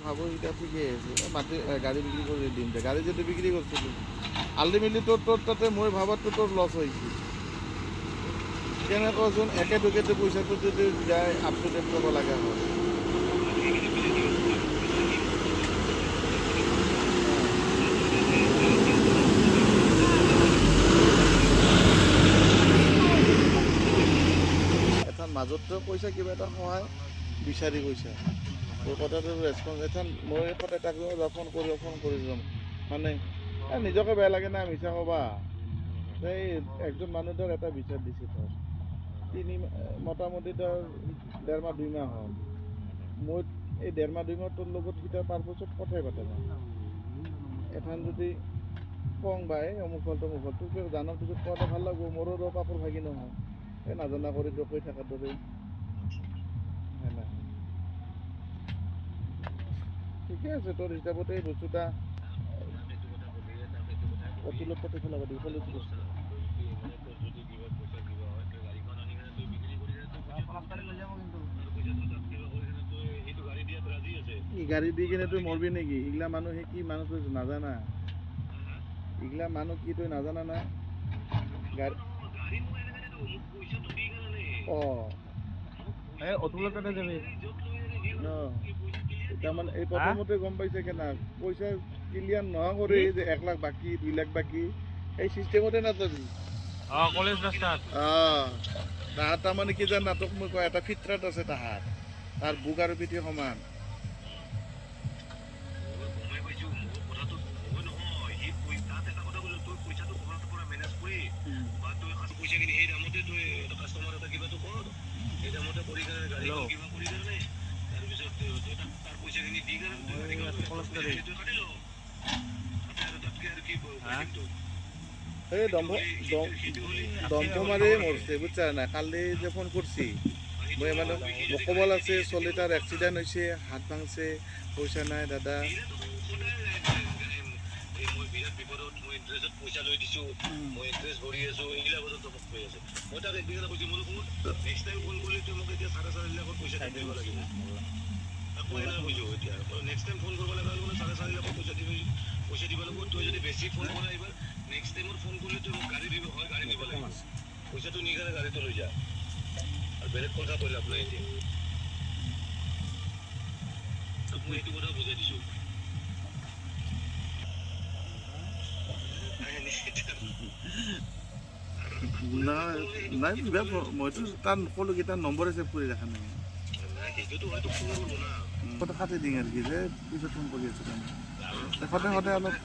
খাব সেটা ঠিকই আছে মাটি গাড়ী বিক্ৰী কৰি দিম দে গাড়ী যদি বিক্ৰী কৰিছিলোঁ আল্টিমেটলি তোৰ তাতে মই ভাবাতো তোৰ লছ হৈছে কেনেকৈচোন একে দুকেটো পইচাটো যদি যায় আপ টু ডেট কৰিব লগা হয় এখন মাজতো পইচা কিবা এটা সহায় বিচাৰি গৈছে তোৰ কথাটো ৰেচপন্স এখন মই সদায় তাক ফোন কৰি যাম মানে নিজকে বেয়া লাগে না মিছা ক'বা এই একজন মানুহ ধৰ এটা বিচাৰ দিছে ধৰ মোটামুটি ধৰ 1.5 মাহ 2 মাহ হ'ল মই এই 1.5 মাহ 2 মাহ তোৰ লগত কিটা পাৰপছত কথাই পাতা নাই এখন যদি কওঁ বাই অমুক হ'ল তোক জানাৰ পিছত কোৱাটো ভাল লাগব মোৰো পাপৰ ভাগি নহয় এই নাজানা কৰি কৈ থকাৰ দৰে ঠিকে আছে তোৰ হিচাপতে এই বস্তুটা অতুলত পাতি পেলাব দিব গাড়ী দি কিনে তুই মৰবি নেকি এইগিলা মানুহে কি মানুহ তুই নাজানা এইগিলা মানুহ কি তুই নাজানা না তাৰমানে এই প্ৰথমতে গম পাইছে কেনা পইচা ক্লিয়াৰ নোহোৱা কৰি যে 1 লাখ বাকী 2 লাখ বাকী এই চিষ্টেমতে নাযাবি কলেজ ৰাস্তাত তাহাঁত তাৰমানে কি জান নাটক মই কয় এটা ফিতৰাত আছে তাহাঁত তাৰ বুক আৰু পিঠি সমান এই দম্ভ মাৰি মৰছে বুজছা না কালি যে ফোন কৰছি মই মানে মকবল আছে চলিটাৰ এক্সিডেণ্ট হৈছে হাত ভাঙছে পইচা নাই দাদা পইচা লৈ দিছো মই ইন্টাৰেষ্ট ভৰি আছো এইগিলা বস্তু মোক কৈ আছে মই তাক একদিন কৈছো মই নেক্সট টাইম ফোন কৰিলে তই মোক এতিয়া 4.5 লাখৰ পইচা দিব লাগিব আকৌ এনে কৈছো এতিয়া নেক্সট টাইম ফোন কৰিব লগা হ'লে 4.5 লাখৰ পইচা দিব লাগিব তই যদি বেছি ফোন কৰা এইবাৰ নেক্সট টাইমৰ ফোন কৰিলে তই মোক গাড়ী দিব হয় গাড়ী দিব লাগিব পইচাটো নিকাৰে গাড়ীটো লৈ যা আৰু বেলেগ কথা কৈ লাভ নাই এতিয়া তোক মই এইটো কথা বুজাই দিছো নাই মইতো তাৰ নকলো কি তাৰ নম্বৰে ছেভ কৰি ৰাখা নাই কথা কাটি দিম আৰু কি যে পিছত ফোন কৰি আছো সদায় অলপ